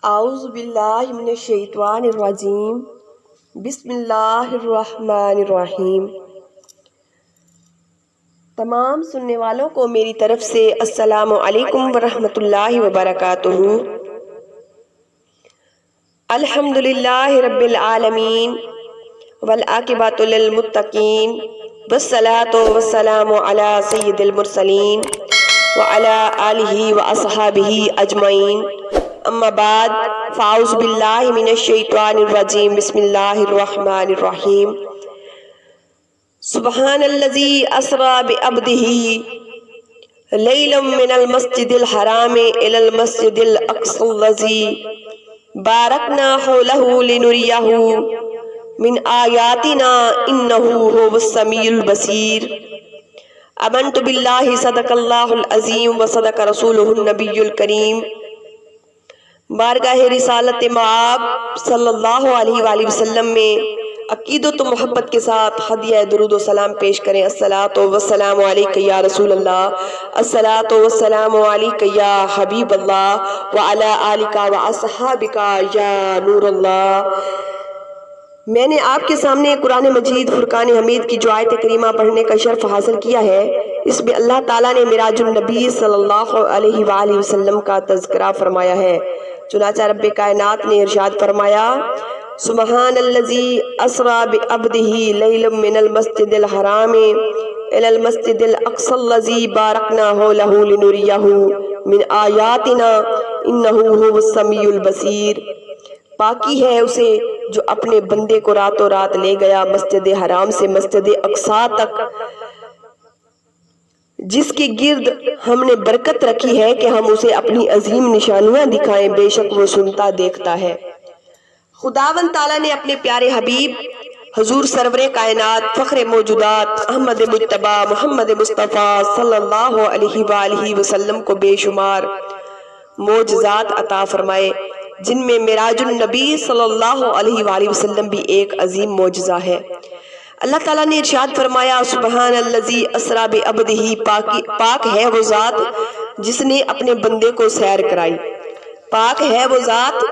اعوذ باللہ من الشیطان الرجیم بسم اللہ الرحمن الرحیم۔ تمام سننے والوں کو میری طرف سے السلام علیکم ورحمۃ اللہ وبرکاتہ۔ الحمدللہ رب العالمین والعاقبۃ للمتقین والصلاۃ والسلام علی سید المرسلین وعلی آلہ واصحابہ اجمعین، اما بعد فاعوذ باللہ من الشیطان الرجیم بسم اللہ الرحمن الرحیم۔ سبحان الذی اسری بعبدہ لیلا من المسجد الحرام الی المسجد الاقصی الذی بارکنا حولہ لنریہ من آیاتنا انہ هو السمیع البصیر۔ آمنت باللہ صدق اللہ العظیم وصدق رسولہ النبی الکریم۔ بارگاہ رسالت مآب صلی اللہ علیہ وآلہ وسلم میں عقیدت و محبت کے ساتھ ہدیہ درود و سلام پیش کریں۔ الصلاۃ والسلام علیک یا رسول اللہ، الصلاۃ والسلام علیک یا حبیب اللہ، وعلی آلک واصحابک یا نور اللہ۔ میں نے آپ کے سامنے قرآن مجید فرقان حمید کی جو آیت کریمہ پڑھنے کا شرف حاصل کیا ہے، اس میں اللہ تعالیٰ نے معراج النبی صلی اللہ علیہ وآلہ وسلم کا تذکرہ فرمایا ہے۔ چنانچہ رب کائنات نے ارشاد فرمایا، سبحان الذی اسری بعبدہ لیلا من المسجد الحرام الی المسجد الاقصی الذی بارکنا حولہ لنریہ من آیاتنا انہ هو السمیع البصیر۔ پاکی ہے اسے جو اپنے بندے کو راتوں رات لے گیا مسجد حرام سے مسجد اقصی تک، جس کے گرد ہم نے برکت رکھی ہے کہ ہم اسے اپنی عظیم نشانیاں دکھائیں، بے شک وہ سنتا دیکھتا ہے۔ خداوند تعالیٰ نے اپنے پیارے حبیب حضور سرور کائنات فخر موجودات احمد مجتبی محمد مصطفیٰ صلی اللہ علیہ وآلہ وسلم کو بے شمار معجزات عطا فرمائے، جن میں معراج النبی صلی اللہ علیہ وآلہ وسلم بھی ایک عظیم معجزہ ہے۔ اللہ تعالیٰ نے ارشاد فرمایا، سبحان الذی اسری بعبدہ، پاک ہے وہ ذات جس نے اپنے بندے کو سیر کرائی، پاک ہے وہ ذات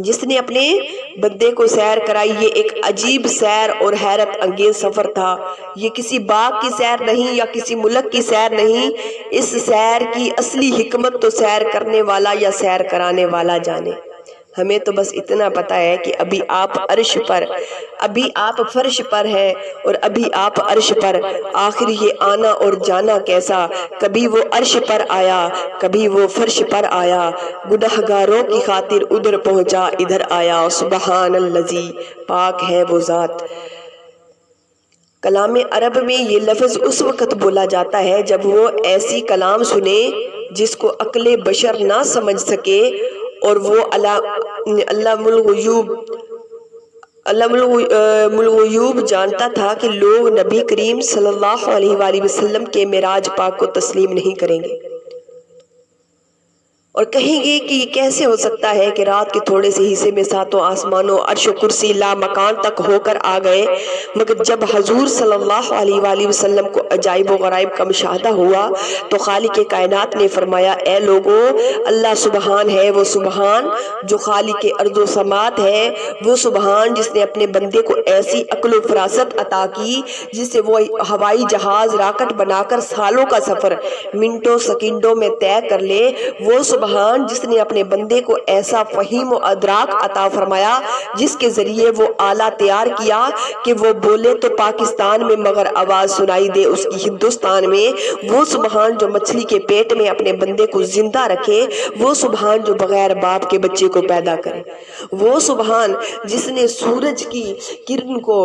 جس نے اپنے بندے کو سیر کرائی۔ یہ ایک عجیب سیر اور حیرت انگیز سفر تھا۔ یہ کسی باغ کی سیر نہیں یا کسی ملک کی سیر نہیں، اس سیر کی اصلی حکمت تو سیر کرنے والا یا سیر کرانے والا جانے۔ ہمیں تو بس اتنا پتا ہے کہ ابھی آپ عرش پر، ابھی آپ فرش پر ہیں اور ابھی آپ عرش پر، آخر یہ آنا اور جانا کیسا، کبھی وہ عرش پر آیا کبھی وہ فرش پر آیا، گنہگاروں کی خاطر ادھر پہنچا ادھر آیا۔ سبحان الذی، پاک ہے وہ ذات۔ کلام عرب میں یہ لفظ اس وقت بولا جاتا ہے جب وہ ایسی کلام سنے جس کو عقل بشر نہ سمجھ سکے، اور وہ علام الغیوب جانتا تھا کہ لوگ نبی کریم صلی اللہ علیہ وآلہ وسلم کے معراج پاک کو تسلیم نہیں کریں گے اور کہیں گے کہ یہ کیسے ہو سکتا ہے کہ رات کے تھوڑے سے حصے میں ساتوں آسمانوں عرش و کرسی لا مکان تک ہو کر آ گئے۔ مگر جب حضور صلی اللہ علیہ وآلہ وسلم کو عجائب و غرائب کا مشاہدہ ہوا تو خالق کائنات نے فرمایا، اے لوگو، اللہ سبحان ہے وہ سبحان جو خالق ارض و سماوات ہے، وہ سبحان جس نے اپنے بندے کو ایسی عقل و فراست عطا کی جس سے وہ ہوائی جہاز راکٹ بنا کر سالوں کا سفر منٹوں سیکنڈوں میں طے کر لے، وہ سبحان جس نے اپنے بندے کو ایسا فہیم و ادراک عطا فرمایا جس کے ذریعے وہ آلہ تیار کیا کہ وہ بولے تو پاکستان میں مگر آواز سنائی دے اس کی ہندوستان میں، وہ سبحان جو مچھلی کے پیٹ میں اپنے بندے کو زندہ رکھے، وہ سبحان جو بغیر باپ کے بچے کو پیدا کرے، وہ سبحان جس نے سورج کی کرن کو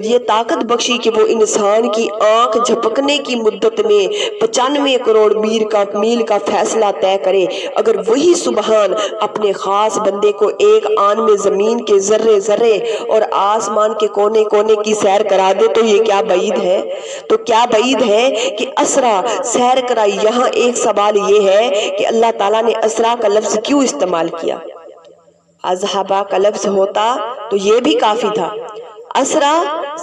یہ طاقت بخشی کہ وہ انسان کی آنکھ جھپکنے کی مدت میں 95 کروڑ میل کا فیصلہ طے کرے۔ اگر وہی سبحان اپنے خاص بندے کو ایک آن میں زمین کے ذرے ذرے اور آسمان کے کونے کونے کی سیر کرا دے تو یہ کیا بعید ہے، تو کیا بعید ہے کہ اسرا سیر کرائی۔ یہاں ایک سوال یہ ہے کہ اللہ تعالیٰ نے اسرا کا لفظ کیوں استعمال کیا؟ اذہبا کا لفظ ہوتا تو یہ بھی کافی تھا۔ اسرا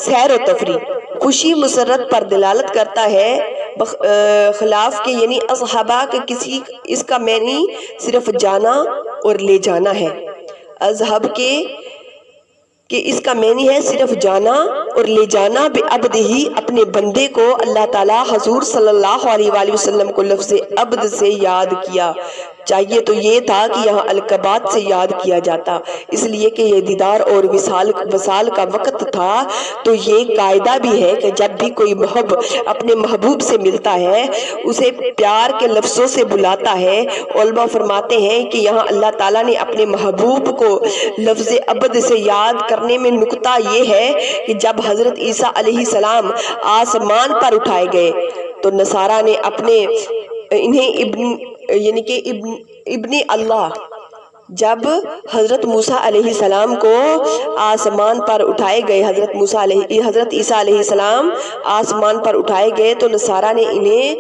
سیر و تفریح، خوشی مسرت پر دلالت کرتا ہے، خلاف کے یعنی اصحابہ کے کسی اس کا معنی صرف جانا اور لے جانا ہے۔ اذهب کہ اس کا معنی ہے صرف جانا اور لے جانا، بعبدہ اپنے بندے کو۔ اللہ تعالیٰ حضور صلی اللہ علیہ وآلہ وسلم کو لفظ عبد سے یاد کیا، چاہیے تو یہ تھا کہ یہاں القبات سے یاد کیا جاتا، اس لیے کہ یہ دیدار اور وصال کا وقت تھا۔ تو یہ قاعدہ بھی ہے کہ جب بھی کوئی اپنے محبوب سے ملتا ہے اسے پیار کے لفظوں سے بلاتا ہے۔ علماء فرماتے ہیں کہ یہاں اللہ تعالیٰ نے اپنے محبوب کو لفظ عبد سے یاد کرنے میں نکتہ یہ ہے کہ جب حضرت عیسیٰ علیہ السلام آسمان پر اٹھائے گئے تو نصارہ نے انہیں ابن اللہ، جب حضرت موسیٰ علیہ السلام کو آسمان پر اٹھائے گئے، حضرت عیسیٰ علیہ السلام آسمان پر اٹھائے گئے تو نصارہ نے انہیں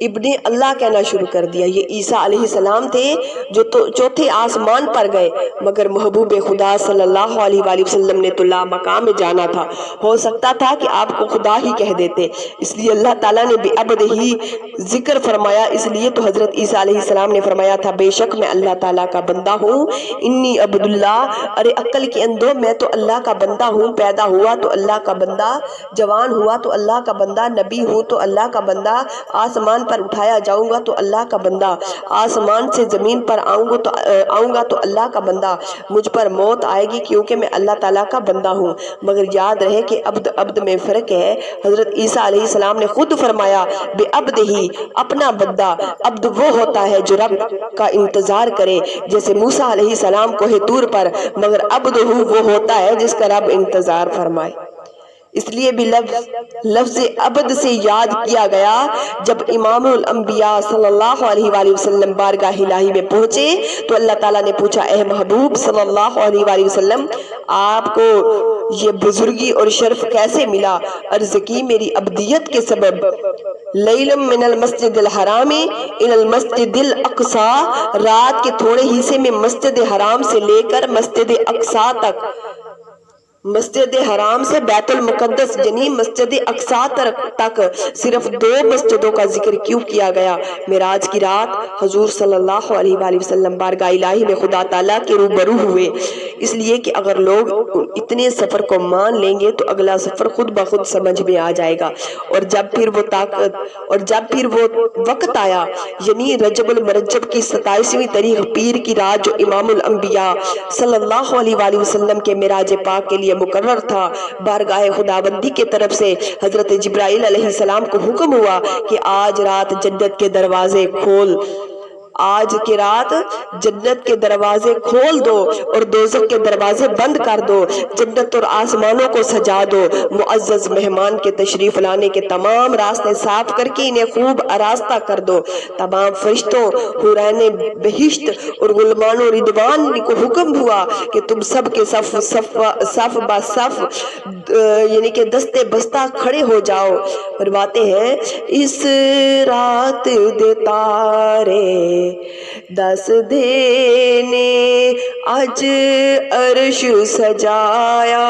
ابن اللہ کہنا شروع کر دیا۔ یہ عیسیٰ علیہ السلام تھے جو چوتھے آسمان پر گئے، مگر محبوب خدا صلی اللہ علیہ وآلہ وسلم نے تو لا مقام میں جانا تھا، ہو سکتا تھا کہ آپ کو خدا ہی کہہ دیتے، اس لیے اللہ تعالیٰ نے بعبد ہی ذکر فرمایا۔ اس لیے تو حضرت عیسیٰ علیہ السلام نے فرمایا تھا بے شک میں اللہ تعالیٰ کا بندہ ہوں، انی عبداللہ۔ ارے عقل کے اندھو، میں تو اللہ کا بندہ ہوں، پیدا ہوا تو اللہ کا بندہ، جوان ہوا تو اللہ کا بندہ، نبی ہوں تو اللہ کا بندہ، آسمان پر اٹھایا جاؤں گا تو اللہ کا بندہ، آسمان سے زمین پر آؤں گا تو اللہ کا بندہ، مجھ پر موت آئے گی کیونکہ میں اللہ تعالیٰ کا بندہ ہوں۔ مگر یاد رہے کہ عبد میں فرق ہے۔ حضرت عیسیٰ علیہ السلام نے خود فرمایا بعبد ہی، اپنا بندہ۔ عبد وہ ہوتا ہے جو رب کا انتظار کرے، جیسے موسیٰ علیہ السلام کوہ طور پر، مگر عبد وہ ہوتا ہے جس کا رب انتظار فرمائے۔ اس لیے بھی لفظ عبد سے یاد کیا گیا۔ جب امام الانبیاء صلی اللہ علیہ وآلہ وسلم بارگاہ الہی میں پہنچے تو اللہ تعالیٰ نے پوچھا اے محبوب صلی اللہ علیہ وآلہ وسلم، آپ کو یہ بزرگی اور شرف کیسے ملا؟ عرض کی میری عبدیت کے سبب۔ لیلم من المسجد الحرام الى المسجد الاقصی، رات کے تھوڑے حصے میں مسجد حرام سے لے کر مسجد اقصی تک، مسجد حرام سے بیت المقدس یعنی مسجد اقصی تک صرف 2 مسجدوں کا ذکر کیوں کیا گیا؟ معراج کی رات حضور صلی اللہ علیہ وآلہ وسلم بارگاہ الہی میں خدا تعالیٰ کے روبرو ہوئے، اس لیے کہ اگر لوگ اتنے سفر کو مان لیں گے تو اگلا سفر خود بخود سمجھ میں آ جائے گا۔ اور جب پھر وہ وقت آیا یعنی رجب المرجب کی 27ویں تاریخ پیر کی رات جو امام الانبیاء صلی اللہ علیہ وآلہ وسلم کے معراج پاک کے لیے مقرر تھا، بارگاہ خداوندی کے طرف سے حضرت جبرائیل علیہ السلام کو حکم ہوا کہ آج رات جنت کے دروازے کھول دو اور دوزخ کے دروازے بند کر دو، جنت اور آسمانوں کو سجا دو، معزز مہمان کے تشریف لانے کے تمام راستے صاف کر کے انہیں خوب آراستہ کر دو۔ تمام فرشتوں، حورین بہشت اور غلمان و رضوان کو حکم ہوا کہ تم سب کے صف با صف یعنی کہ دستے بستہ کھڑے ہو جاؤ۔ فرماتے ہیں اس رات دے تارے دس دینے اج عرش سجایا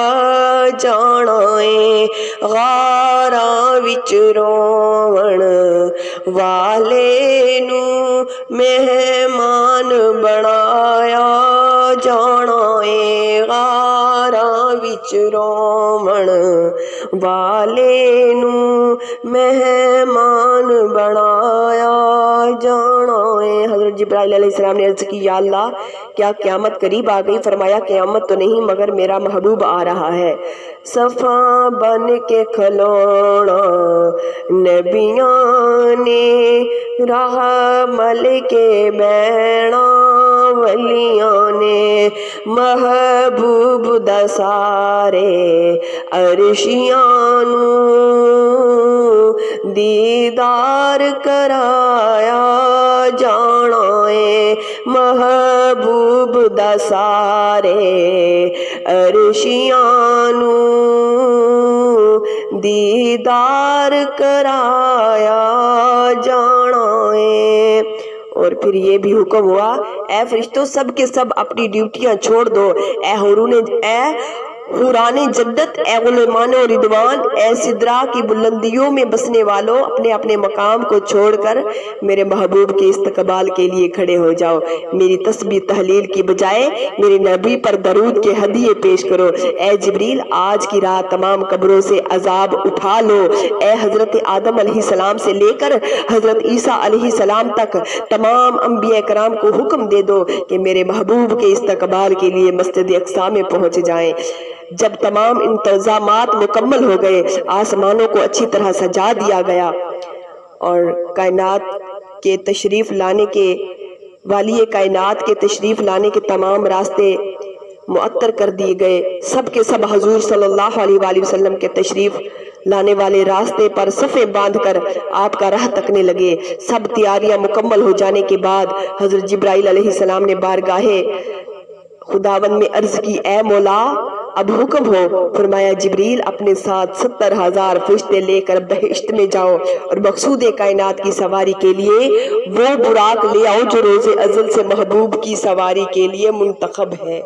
جانا ہے، غاراں وچ روون والے نو مہمان بنایا جانا ہے، غاراں وچ روون والے نو مہمان بنایا جانا ہے۔ حضرت جبرائیل علیہ السلام نے عرض کی یا اللہ کیا قیامت قریب آ گئی؟ فرمایا قیامت تو نہیں مگر میرا محبوب آ رہا ہے، صفا بن کے کھلونا نبیاں نے، راہ مل کے بینا ولیاں نے، محبوب دا سارے عرشیاں نو دیدار کرایا جانا ہے، محبوب دا سارے عرشیاں نو دیدار کرایا جانا ہے۔ اور پھر یہ بھی حکم ہوا اے فرشتوں سب کے سب اپنی ڈیوٹیاں چھوڑ دو، اے حوران جدت، اے غلامان و ردوان، اے سدرا کی بلندیوں میں بسنے والوں، اپنے اپنے مقام کو چھوڑ کر میرے محبوب کے استقبال کے لیے کھڑے ہو جاؤ۔ میری تسبیح تحلیل کی بجائے میرے نبی پر درود کے ہدیے پیش کرو۔ اے جبریل، آج کی رات تمام قبروں سے عذاب اٹھا لو۔ اے حضرت آدم علیہ السلام سے لے کر حضرت عیسیٰ علیہ السلام تک تمام انبیاء کرام کو حکم دے دو کہ میرے محبوب کے استقبال کے لیے مسجد اقصی میں پہنچ جائیں۔ جب تمام انتظامات مکمل ہو گئے، آسمانوں کو اچھی طرح سجا دیا گیا اور کائنات کے تشریف لانے کے والی کائنات کے تشریف لانے کے تمام راستے معطر کر دیے گئے، سب کے سب حضور صلی اللہ علیہ وآلہ وسلم کے تشریف لانے والے راستے پر صفیں باندھ کر آپ کا راہ تکنے لگے۔ سب تیاریاں مکمل ہو جانے کے بعد حضرت جبرائیل علیہ السلام نے بارگاہ خداوند میں عرض کی، اے مولا، اب حکم ہو۔ فرمایا، جبریل، اپنے ساتھ 70,000 فرشتے لے کر بہشت میں جاؤ اور مقصود کائنات کی سواری کے لیے وہ براق لے آؤ جو روز ازل سے محبوب کی سواری کے لیے منتخب ہے۔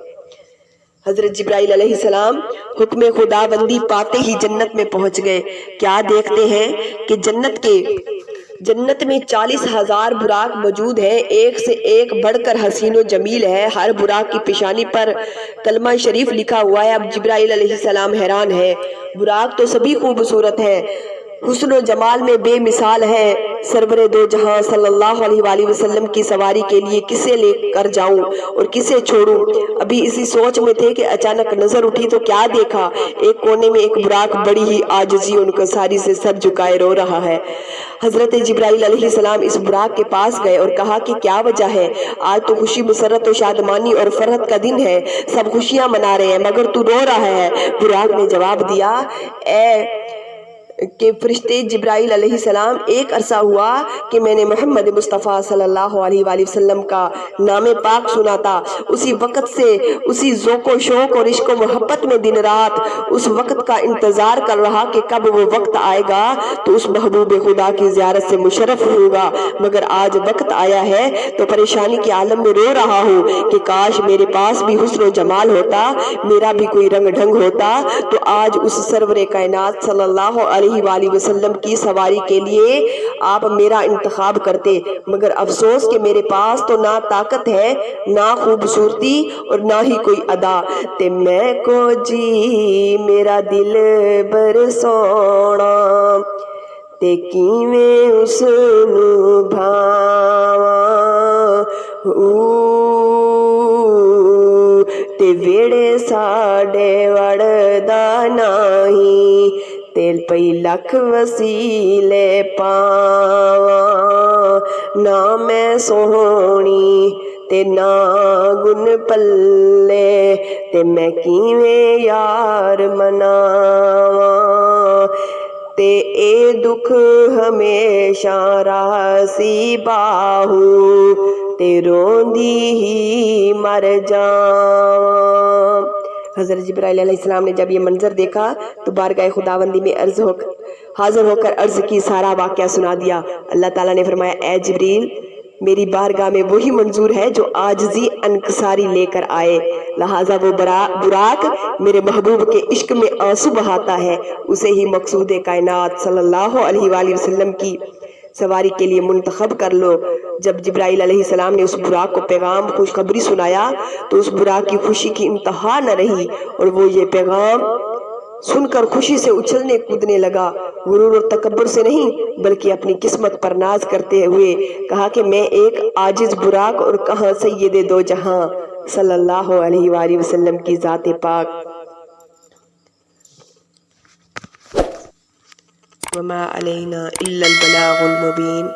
حضرت جبرائیل علیہ السلام حکم خداوندی پاتے ہی جنت میں پہنچ گئے۔ کیا دیکھتے ہیں کہ جنت میں 40,000 براق موجود ہیں، ایک سے ایک بڑھ کر حسین و جمیل ہے۔ ہر براق کی پیشانی پر کلمہ شریف لکھا ہوا ہے۔ اب جبرائیل علیہ السلام حیران ہے، براق تو سبھی خوبصورت ہیں، حسن و جمال میں بے مثال ہے، سرور دو جہاں صلی اللہ علیہ وآلہ وسلم کی سواری کے لیے کسے لے کر جاؤں اور کسے چھوڑوں؟ ابھی اسی سوچ میں تھے کہ اچانک نظر اٹھی تو کیا دیکھا، ایک کونے میں ایک براق بڑی ہی عاجزی ان کو ساری سے سر جھکائے رو رہا ہے۔ حضرت جبرائیل علیہ السلام اس براق کے پاس گئے اور کہا کہ کیا وجہ ہے؟ آج تو خوشی مسرت و شادمانی اور فرحت کا دن ہے، سب خوشیاں منا رہے ہیں، مگر تو رو رہا ہے۔ براق نے جواب دیا، اے کہ فرشتے جبرائیل علیہ السلام، ایک عرصہ ہوا کہ میں نے محمد مصطفیٰ صلی اللہ علیہ وآلہ وسلم کا نام پاک سنا تھا، اسی وقت سے اسی ذوق و شوق اور عشق و محبت میں دن رات اس وقت کا انتظار کر رہا کہ کب وہ وقت آئے گا تو اس محبوب خدا کی زیارت سے مشرف ہوگا، مگر آج وقت آیا ہے تو پریشانی کے عالم میں رو رہا ہوں کہ کاش میرے پاس بھی حسن و جمال ہوتا، میرا بھی کوئی رنگ ڈھنگ ہوتا تو آج اس سرور کائنات صلی اللہ علیہ وآلہ وسلم کی سواری کے لیے آپ میرا انتخاب کرتے، مگر افسوس کہ میرے پاس تو نہ طاقت ہے، نہ خوبصورتی اور نہ ہی کوئی ادا، تے میں کو جی میرا دل بر سونا تے کیویں اس نو بھاواں تے ویڑے ساڈے وڑدا نہیں، تیل پئی لکھ وسیلے پاواں، نہ میں سونی تے نہ گن پلے تے میں کیویں یار مناواں، تے اے دکھ ہمیشہ راسی باہو تے روندی ہی مر جاواں۔ حضرت جبرائیل علیہ السلام نے جب یہ منظر دیکھا تو بارگاہ خداوندی میں حاضر ہو کر عرض کی، سارا واقعہ سنا دیا۔ اللہ تعالیٰ نے فرمایا، اے جبریل، میری بارگاہ میں وہی منظور ہے جو عاجزی انکساری لے کر آئے، لہٰذا وہ براق میرے محبوب کے عشق میں آنسو بہاتا ہے، اسے ہی مقصود کائنات صلی اللہ علیہ وآلہ وسلم کی سواری کے لیے منتخب کر لو۔ جب جبرائیل علیہ السلام نے اس براق کو پیغام خوشخبری سنایا تو اس براق کی خوشی کی انتہا نہ رہی اور وہ یہ پیغام سن کر خوشی سے اچھلنے کودنے لگا، غرور اور تکبر سے نہیں بلکہ اپنی قسمت پر ناز کرتے ہوئے کہا کہ میں ایک عاجز براق اور کہاں سید دو جہاں صلی اللہ علیہ وآلہ وسلم کی ذات پاک۔ وما علینا الا البلاغ المبین۔